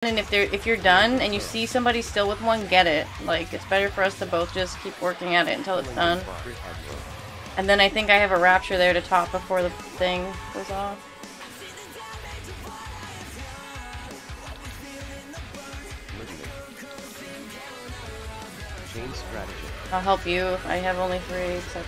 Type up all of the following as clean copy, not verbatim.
And if you're done and you see somebody still with one, get it. Like, it's better for us to both just keep working at it until it's done. And then I think I have a rapture there to top before the thing goes off. Chain strategy. I'll help you. I have only 3, etc.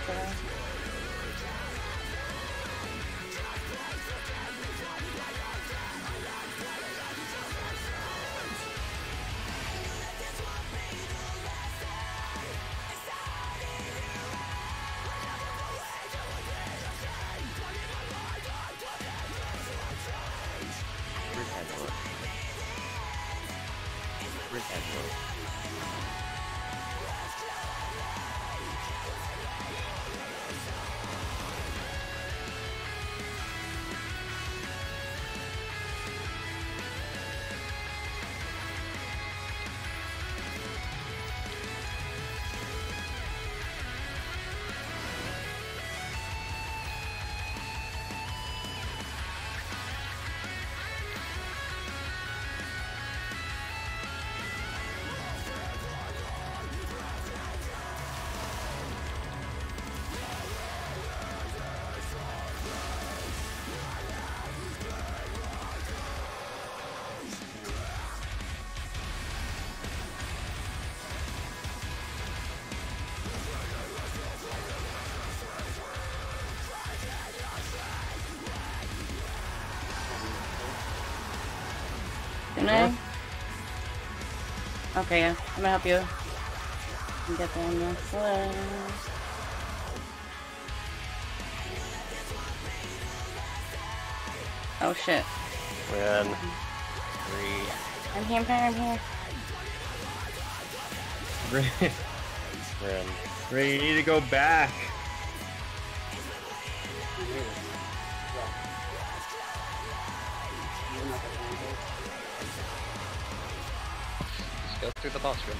Can I? Okay, yeah. I'm gonna help you. Get down there. Oh shit. Run. 3. I'm here. Run. 3, you need to go back. Let's go through the boss room.